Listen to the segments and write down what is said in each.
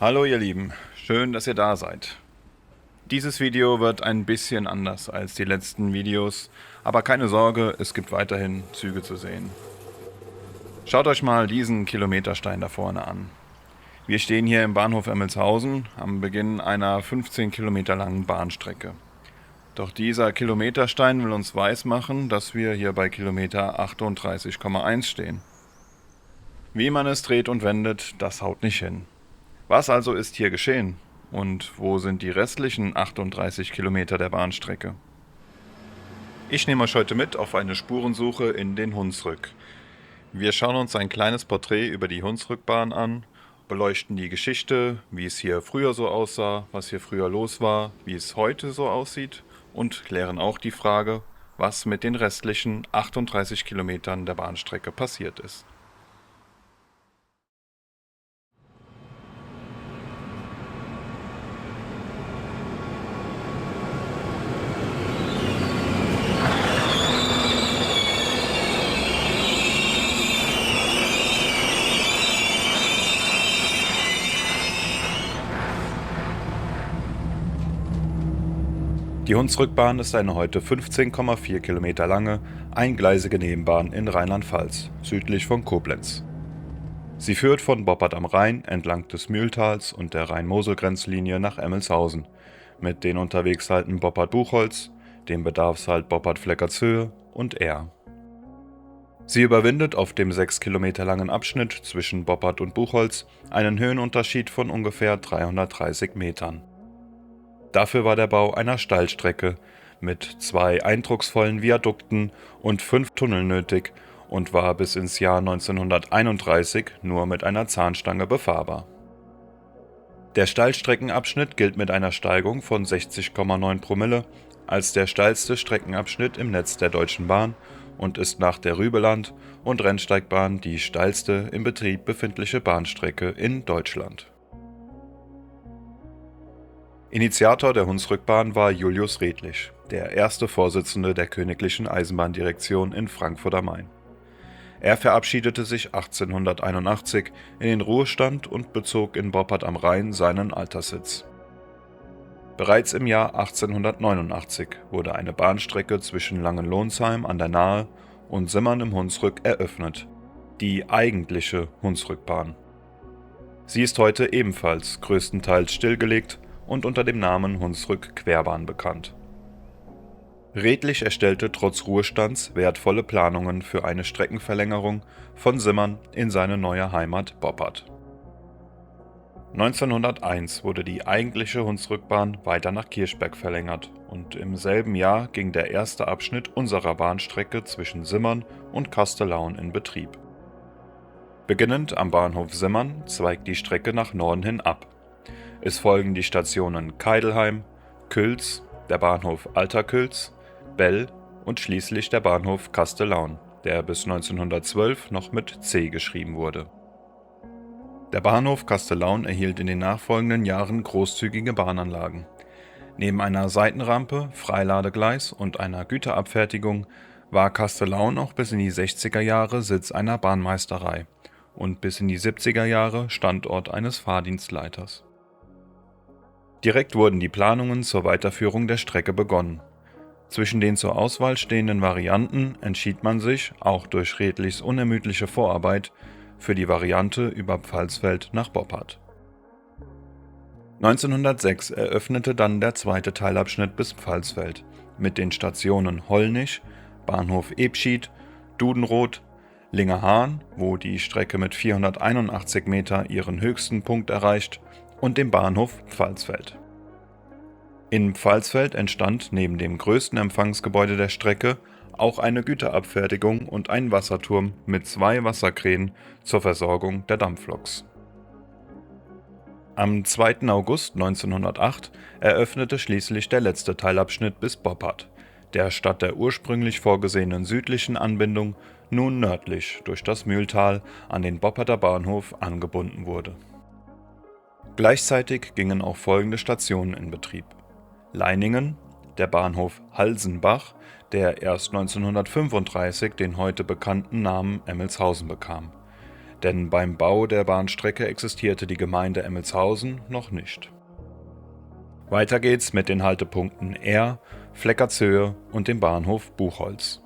Hallo ihr Lieben, schön, dass ihr da seid. Dieses Video wird ein bisschen anders als die letzten Videos, aber keine Sorge, es gibt weiterhin Züge zu sehen. Schaut euch mal diesen Kilometerstein da vorne an. Wir stehen hier im Bahnhof Emmelshausen am Beginn einer 15 Kilometer langen Bahnstrecke. Doch dieser Kilometerstein will uns weismachen, dass wir hier bei Kilometer 38,1 stehen. Wie man es dreht und wendet, das haut nicht hin. Was also ist hier geschehen? Und wo sind die restlichen 38 Kilometer der Bahnstrecke? Ich nehme euch heute mit auf eine Spurensuche in den Hunsrück. Wir schauen uns ein kleines Porträt über die Hunsrückbahn an, beleuchten die Geschichte, wie es hier früher so aussah, was hier früher los war, wie es heute so aussieht und klären auch die Frage, was mit den restlichen 38 Kilometern der Bahnstrecke passiert ist. Die Hunsrückbahn ist eine heute 15,4 Kilometer lange, eingleisige Nebenbahn in Rheinland-Pfalz, südlich von Koblenz. Sie führt von Boppard am Rhein entlang des Mühltals und der Rhein-Mosel-Grenzlinie nach Emmelshausen, mit den Unterwegshalten Boppard-Buchholz, dem Bedarfshalt Boppard-Fleckertshöhe und Ehr. Sie überwindet auf dem 6 Kilometer langen Abschnitt zwischen Boppard und Buchholz einen Höhenunterschied von ungefähr 330 Metern. Dafür war der Bau einer Steilstrecke mit 2 eindrucksvollen Viadukten und 5 Tunneln nötig und war bis ins Jahr 1931 nur mit einer Zahnstange befahrbar. Der Steilstreckenabschnitt gilt mit einer Steigung von 60,9 Promille als der steilste Streckenabschnitt im Netz der Deutschen Bahn und ist nach der Rübeland- und Rennsteigbahn die steilste im Betrieb befindliche Bahnstrecke in Deutschland. Initiator der Hunsrückbahn war Julius Redlich, der erste Vorsitzende der Königlichen Eisenbahndirektion in Frankfurt am Main. Er verabschiedete sich 1881 in den Ruhestand und bezog in Boppard am Rhein seinen Alterssitz. Bereits im Jahr 1889 wurde eine Bahnstrecke zwischen Langenlonsheim an der Nahe und Simmern im Hunsrück eröffnet, die eigentliche Hunsrückbahn. Sie ist heute ebenfalls größtenteils stillgelegt und unter dem Namen Hunsrück-Querbahn bekannt. Redlich erstellte trotz Ruhestands wertvolle Planungen für eine Streckenverlängerung von Simmern in seine neue Heimat Boppard. 1901 wurde die eigentliche Hunsrückbahn weiter nach Kirchberg verlängert und im selben Jahr ging der erste Abschnitt unserer Bahnstrecke zwischen Simmern und Kastelaun in Betrieb. Beginnend am Bahnhof Simmern zweigt die Strecke nach Norden hin ab. Es folgen die Stationen Keidelheim, Külz, der Bahnhof Alter-Külz, Bell und schließlich der Bahnhof Kastelaun, der bis 1912 noch mit C geschrieben wurde. Der Bahnhof Kastelaun erhielt in den nachfolgenden Jahren großzügige Bahnanlagen. Neben einer Seitenrampe, Freiladegleis und einer Güterabfertigung war Kastelaun auch bis in die 60er Jahre Sitz einer Bahnmeisterei und bis in die 70er Jahre Standort eines Fahrdienstleiters. Direkt wurden die Planungen zur Weiterführung der Strecke begonnen. Zwischen den zur Auswahl stehenden Varianten entschied man sich, auch durch Redlichs unermüdliche Vorarbeit, für die Variante über Pfalzfeld nach Boppard. 1906 eröffnete dann der zweite Teilabschnitt bis Pfalzfeld mit den Stationen Hollnich, Bahnhof Ebschied, Dudenroth, Lingerhahn, wo die Strecke mit 481 Meter ihren höchsten Punkt erreicht, und dem Bahnhof Pfalzfeld. In Pfalzfeld entstand neben dem größten Empfangsgebäude der Strecke auch eine Güterabfertigung und ein Wasserturm mit 2 Wasserkränen zur Versorgung der Dampfloks. Am 2. August 1908 eröffnete schließlich der letzte Teilabschnitt bis Boppard, der statt der ursprünglich vorgesehenen südlichen Anbindung nun nördlich durch das Mühltal an den Bopparder Bahnhof angebunden wurde. Gleichzeitig gingen auch folgende Stationen in Betrieb: Leiningen, der Bahnhof Halsenbach, der erst 1935 den heute bekannten Namen Emmelshausen bekam, denn beim Bau der Bahnstrecke existierte die Gemeinde Emmelshausen noch nicht. Weiter geht's mit den Haltepunkten Ehr, Fleckertshöhe und dem Bahnhof Buchholz.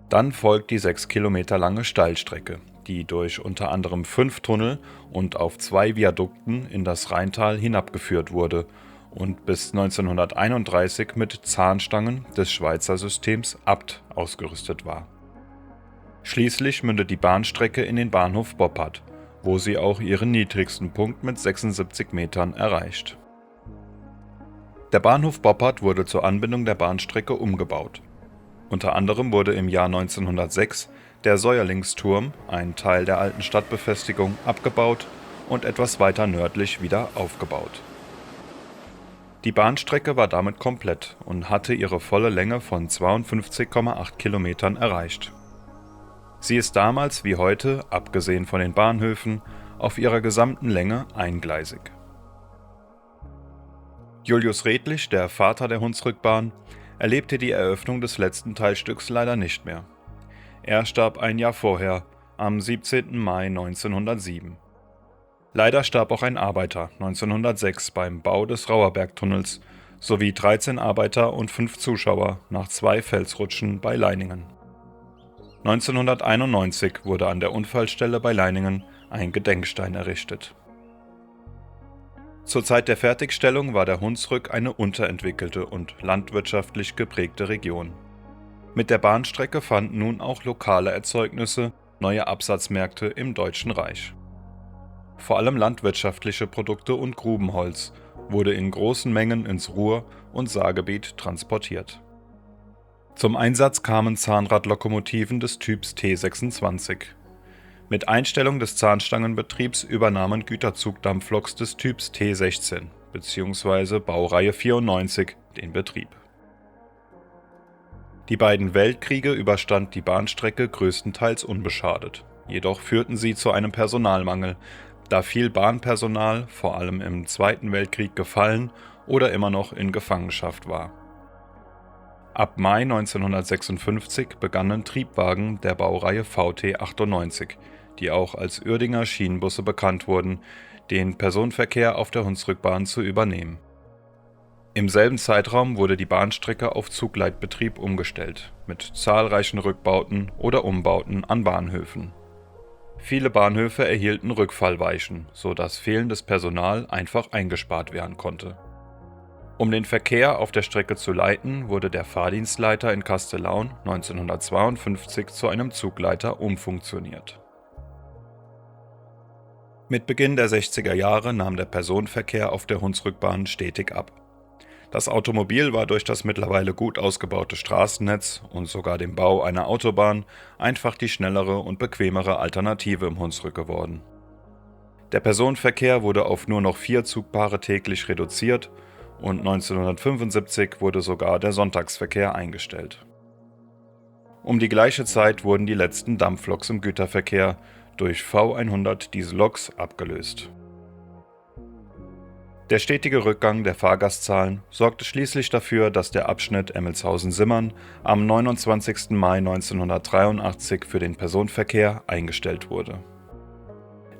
Dann folgt die 6 Kilometer lange Steilstrecke, die durch unter anderem 5 Tunnel und auf 2 Viadukten in das Rheintal hinabgeführt wurde und bis 1931 mit Zahnstangen des Schweizer Systems Abt ausgerüstet war. Schließlich mündet die Bahnstrecke in den Bahnhof Boppard, wo sie auch ihren niedrigsten Punkt mit 76 Metern erreicht. Der Bahnhof Boppard wurde zur Anbindung der Bahnstrecke umgebaut. Unter anderem wurde im Jahr 1906 der Säuerlingsturm, ein Teil der alten Stadtbefestigung, abgebaut und etwas weiter nördlich wieder aufgebaut. Die Bahnstrecke war damit komplett und hatte ihre volle Länge von 52,8 Kilometern erreicht. Sie ist damals wie heute, abgesehen von den Bahnhöfen, auf ihrer gesamten Länge eingleisig. Julius Redlich, der Vater der Hunsrückbahn, erlebte die Eröffnung des letzten Teilstücks leider nicht mehr. Er starb ein Jahr vorher, am 17. Mai 1907. Leider starb auch ein Arbeiter 1906 beim Bau des Rauerbergtunnels sowie 13 Arbeiter und 5 Zuschauer nach 2 Felsrutschen bei Leiningen. 1991 wurde an der Unfallstelle bei Leiningen ein Gedenkstein errichtet. Zur Zeit der Fertigstellung war der Hunsrück eine unterentwickelte und landwirtschaftlich geprägte Region. Mit der Bahnstrecke fanden nun auch lokale Erzeugnisse neue Absatzmärkte im Deutschen Reich. Vor allem landwirtschaftliche Produkte und Grubenholz wurde in großen Mengen ins Ruhr- und Saargebiet transportiert. Zum Einsatz kamen Zahnradlokomotiven des Typs T26. Mit Einstellung des Zahnstangenbetriebs übernahmen Güterzugdampfloks des Typs T16 bzw. Baureihe 94 den Betrieb. Die beiden Weltkriege überstand die Bahnstrecke größtenteils unbeschadet, jedoch führten sie zu einem Personalmangel, da viel Bahnpersonal vor allem im Zweiten Weltkrieg gefallen oder immer noch in Gefangenschaft war. Ab Mai 1956 begannen Triebwagen der Baureihe VT 98, die auch als Uerdinger Schienenbusse bekannt wurden, den Personenverkehr auf der Hunsrückbahn zu übernehmen. Im selben Zeitraum wurde die Bahnstrecke auf Zugleitbetrieb umgestellt, mit zahlreichen Rückbauten oder Umbauten an Bahnhöfen. Viele Bahnhöfe erhielten Rückfallweichen, sodass fehlendes Personal einfach eingespart werden konnte. Um den Verkehr auf der Strecke zu leiten, wurde der Fahrdienstleiter in Kastellaun 1952 zu einem Zugleiter umfunktioniert. Mit Beginn der 60er Jahre nahm der Personenverkehr auf der Hunsrückbahn stetig ab. Das Automobil war durch das mittlerweile gut ausgebaute Straßennetz und sogar dem Bau einer Autobahn einfach die schnellere und bequemere Alternative im Hunsrück geworden. Der Personenverkehr wurde auf nur noch 4 Zugpaare täglich reduziert und 1975 wurde sogar der Sonntagsverkehr eingestellt. Um die gleiche Zeit wurden die letzten Dampfloks im Güterverkehr durch V100 Dieselloks abgelöst. Der stetige Rückgang der Fahrgastzahlen sorgte schließlich dafür, dass der Abschnitt Emmelshausen-Simmern am 29. Mai 1983 für den Personenverkehr eingestellt wurde.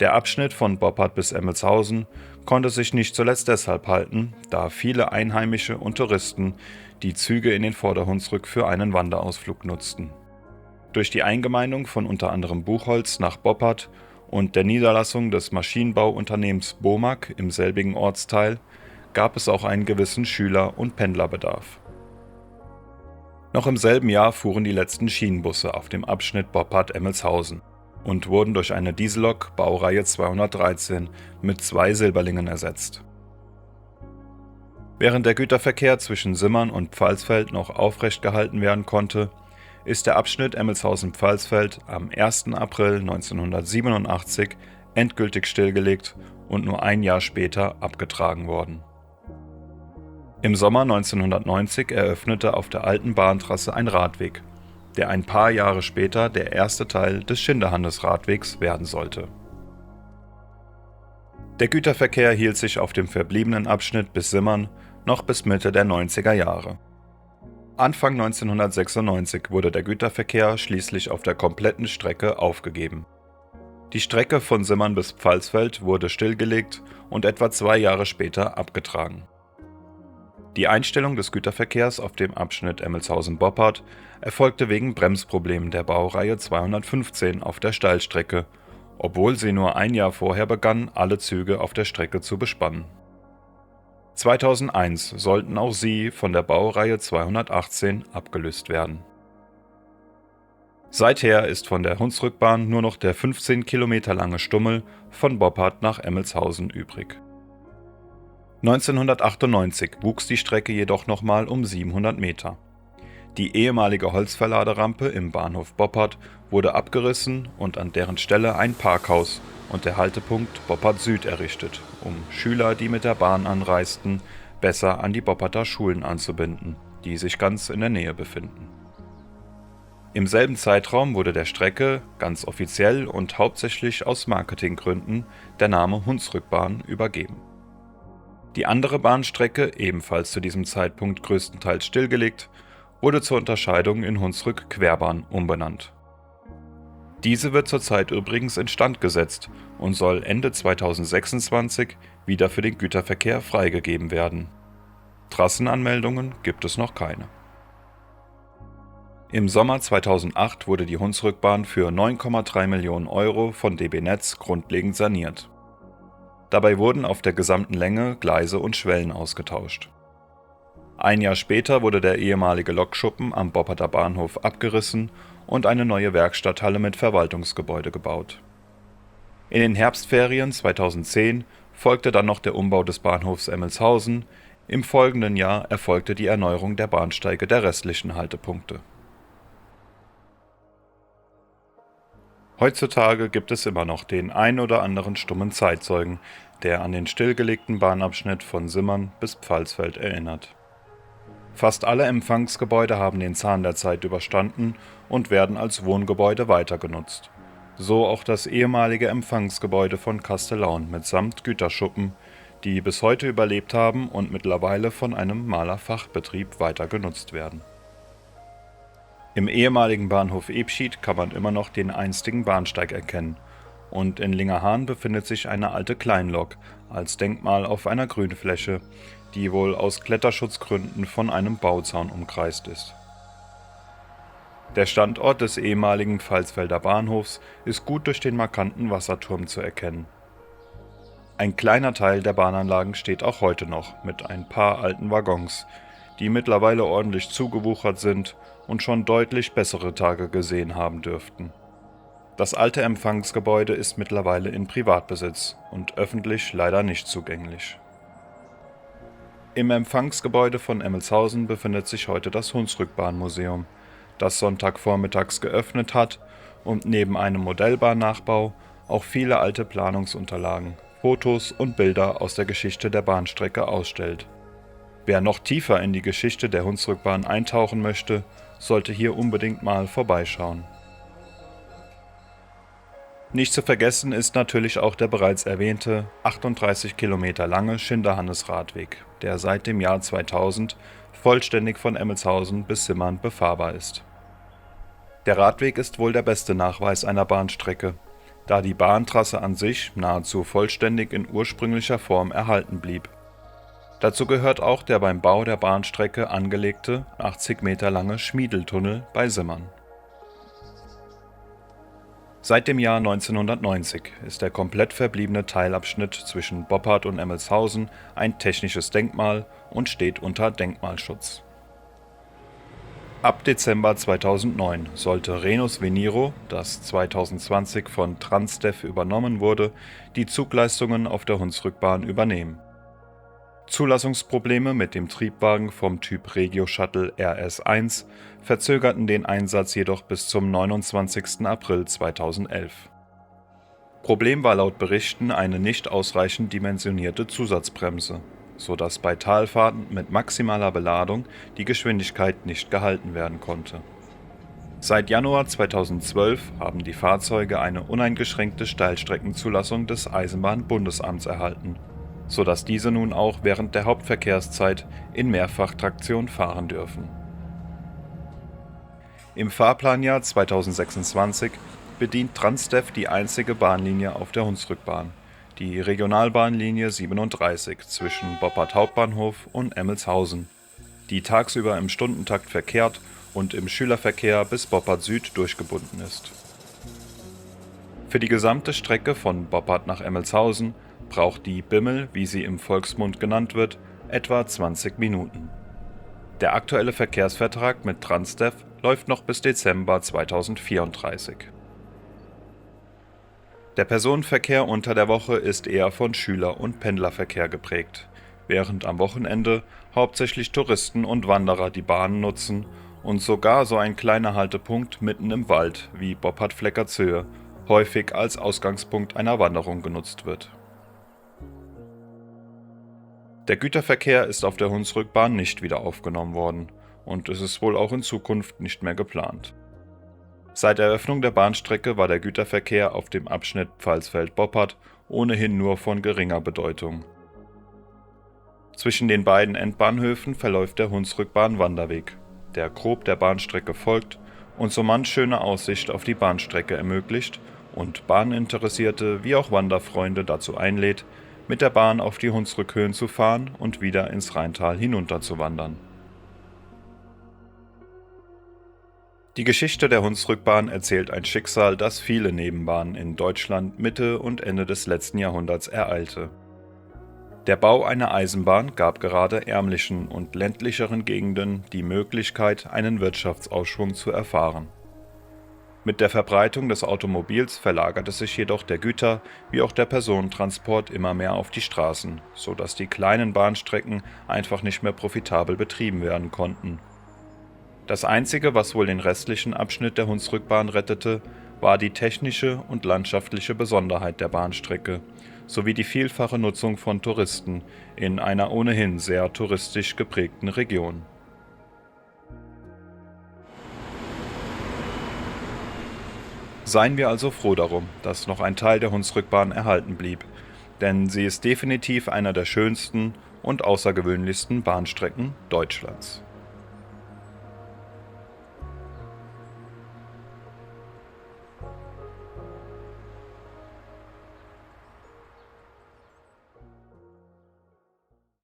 Der Abschnitt von Boppard bis Emmelshausen konnte sich nicht zuletzt deshalb halten, da viele Einheimische und Touristen die Züge in den Vorderhunsrück für einen Wanderausflug nutzten. Durch die Eingemeindung von unter anderem Buchholz nach Boppard und der Niederlassung des Maschinenbauunternehmens Bomag im selbigen Ortsteil gab es auch einen gewissen Schüler- und Pendlerbedarf. Noch im selben Jahr fuhren die letzten Schienenbusse auf dem Abschnitt Boppard-Emmelshausen und wurden durch eine Diesellok Baureihe 213 mit 2 Silberlingen ersetzt. Während der Güterverkehr zwischen Simmern und Pfalzfeld noch aufrecht gehalten werden konnte, ist der Abschnitt Emmelshausen-Pfalzfeld am 1. April 1987 endgültig stillgelegt und nur ein Jahr später abgetragen worden. Im Sommer 1990 eröffnete auf der alten Bahntrasse ein Radweg, der ein paar Jahre später der erste Teil des Schinderhannes-Radwegs werden sollte. Der Güterverkehr hielt sich auf dem verbliebenen Abschnitt bis Simmern noch bis Mitte der 90er Jahre. Anfang 1996 wurde der Güterverkehr schließlich auf der kompletten Strecke aufgegeben. Die Strecke von Simmern bis Pfalzfeld wurde stillgelegt und etwa 2 Jahre später abgetragen. Die Einstellung des Güterverkehrs auf dem Abschnitt Emmelshausen-Boppard erfolgte wegen Bremsproblemen der Baureihe 215 auf der Steilstrecke, obwohl sie nur ein Jahr vorher begann, alle Züge auf der Strecke zu bespannen. 2001 sollten auch sie von der Baureihe 218 abgelöst werden. Seither ist von der Hunsrückbahn nur noch der 15 Kilometer lange Stummel von Boppard nach Emmelshausen übrig. 1998 wuchs die Strecke jedoch nochmal um 700 Meter. Die ehemalige Holzverladerampe im Bahnhof Boppard wurde abgerissen und an deren Stelle ein Parkhaus und der Haltepunkt Boppard Süd errichtet, um Schüler, die mit der Bahn anreisten, besser an die Bopparder Schulen anzubinden, die sich ganz in der Nähe befinden. Im selben Zeitraum wurde der Strecke, ganz offiziell und hauptsächlich aus Marketinggründen, der Name Hunsrückbahn übergeben. Die andere Bahnstrecke, ebenfalls zu diesem Zeitpunkt größtenteils stillgelegt, wurde zur Unterscheidung in Hunsrück-Querbahn umbenannt. Diese wird zurzeit übrigens instand gesetzt und soll Ende 2026 wieder für den Güterverkehr freigegeben werden. Trassenanmeldungen gibt es noch keine. Im Sommer 2008 wurde die Hunsrückbahn für 9,3 Millionen Euro von DB Netz grundlegend saniert. Dabei wurden auf der gesamten Länge Gleise und Schwellen ausgetauscht. Ein Jahr später wurde der ehemalige Lokschuppen am Bopparder Bahnhof abgerissen und eine neue Werkstatthalle mit Verwaltungsgebäude gebaut. In den Herbstferien 2010 folgte dann noch der Umbau des Bahnhofs Emmelshausen, im folgenden Jahr erfolgte die Erneuerung der Bahnsteige der restlichen Haltepunkte. Heutzutage gibt es immer noch den ein oder anderen stummen Zeitzeugen, der an den stillgelegten Bahnabschnitt von Simmern bis Pfalzfeld erinnert. Fast alle Empfangsgebäude haben den Zahn der Zeit überstanden und werden als Wohngebäude weitergenutzt. So auch das ehemalige Empfangsgebäude von Kastellaun mitsamt Güterschuppen, die bis heute überlebt haben und mittlerweile von einem Malerfachbetrieb weiter genutzt werden. Im ehemaligen Bahnhof Ebschied kann man immer noch den einstigen Bahnsteig erkennen und in Lingerhahn befindet sich eine alte Kleinlok als Denkmal auf einer Grünfläche, die wohl aus Kletterschutzgründen von einem Bauzaun umkreist ist. Der Standort des ehemaligen Pfalzfelder Bahnhofs ist gut durch den markanten Wasserturm zu erkennen. Ein kleiner Teil der Bahnanlagen steht auch heute noch mit ein paar alten Waggons, die mittlerweile ordentlich zugewuchert sind und schon deutlich bessere Tage gesehen haben dürften. Das alte Empfangsgebäude ist mittlerweile in Privatbesitz und öffentlich leider nicht zugänglich. Im Empfangsgebäude von Emmelshausen befindet sich heute das Hunsrückbahnmuseum, das Sonntagvormittags geöffnet hat und neben einem Modellbahnnachbau auch viele alte Planungsunterlagen, Fotos und Bilder aus der Geschichte der Bahnstrecke ausstellt. Wer noch tiefer in die Geschichte der Hunsrückbahn eintauchen möchte, sollte hier unbedingt mal vorbeischauen. Nicht zu vergessen ist natürlich auch der bereits erwähnte 38 Kilometer lange Schinderhannes-Radweg, der seit dem Jahr 2000 vollständig von Emmelshausen bis Simmern befahrbar ist. Der Radweg ist wohl der beste Nachweis einer Bahnstrecke, da die Bahntrasse an sich nahezu vollständig in ursprünglicher Form erhalten blieb. Dazu gehört auch der beim Bau der Bahnstrecke angelegte 80 Meter lange Schmiedeltunnel bei Simmern. Seit dem Jahr 1990 ist der komplett verbliebene Teilabschnitt zwischen Boppard und Emmelshausen ein technisches Denkmal und steht unter Denkmalschutz. Ab Dezember 2009 sollte Rhenus Veniro, das 2020 von Transdev übernommen wurde, die Zugleistungen auf der Hunsrückbahn übernehmen. Zulassungsprobleme mit dem Triebwagen vom Typ Regio Shuttle RS1 verzögerten den Einsatz jedoch bis zum 29. April 2011. Problem war laut Berichten eine nicht ausreichend dimensionierte Zusatzbremse, sodass bei Talfahrten mit maximaler Beladung die Geschwindigkeit nicht gehalten werden konnte. Seit Januar 2012 haben die Fahrzeuge eine uneingeschränkte Steilstreckenzulassung des Eisenbahnbundesamts erhalten, sodass diese nun auch während der Hauptverkehrszeit in Mehrfachtraktion fahren dürfen. Im Fahrplanjahr 2026 bedient Transdev die einzige Bahnlinie auf der Hunsrückbahn, die Regionalbahnlinie 37 zwischen Boppard Hauptbahnhof und Emmelshausen, die tagsüber im Stundentakt verkehrt und im Schülerverkehr bis Boppard Süd durchgebunden ist. Für die gesamte Strecke von Boppard nach Emmelshausen braucht die Bimmel, wie sie im Volksmund genannt wird, etwa 20 Minuten. Der aktuelle Verkehrsvertrag mit Transdev läuft noch bis Dezember 2034. Der Personenverkehr unter der Woche ist eher von Schüler- und Pendlerverkehr geprägt, während am Wochenende hauptsächlich Touristen und Wanderer die Bahnen nutzen und sogar so ein kleiner Haltepunkt mitten im Wald wie Boppard-Fleckertshöhe häufig als Ausgangspunkt einer Wanderung genutzt wird. Der Güterverkehr ist auf der Hunsrückbahn nicht wieder aufgenommen worden und es ist wohl auch in Zukunft nicht mehr geplant. Seit Eröffnung der Bahnstrecke war der Güterverkehr auf dem Abschnitt Pfalzfeld-Boppard ohnehin nur von geringer Bedeutung. Zwischen den beiden Endbahnhöfen verläuft der Hunsrückbahn-Wanderweg, der grob der Bahnstrecke folgt und so manch schöne Aussicht auf die Bahnstrecke ermöglicht und Bahninteressierte wie auch Wanderfreunde dazu einlädt, mit der Bahn auf die Hunsrückhöhen zu fahren und wieder ins Rheintal hinunterzuwandern. Die Geschichte der Hunsrückbahn erzählt ein Schicksal, das viele Nebenbahnen in Deutschland Mitte und Ende des letzten Jahrhunderts ereilte. Der Bau einer Eisenbahn gab gerade ärmlichen und ländlicheren Gegenden die Möglichkeit, einen Wirtschaftsaufschwung zu erfahren. Mit der Verbreitung des Automobils verlagerte sich jedoch der Güter- wie auch der Personentransport immer mehr auf die Straßen, so dass die kleinen Bahnstrecken einfach nicht mehr profitabel betrieben werden konnten. Das Einzige, was wohl den restlichen Abschnitt der Hunsrückbahn rettete, war die technische und landschaftliche Besonderheit der Bahnstrecke sowie die vielfache Nutzung von Touristen in einer ohnehin sehr touristisch geprägten Region. Seien wir also froh darum, dass noch ein Teil der Hunsrückbahn erhalten blieb, denn sie ist definitiv einer der schönsten und außergewöhnlichsten Bahnstrecken Deutschlands.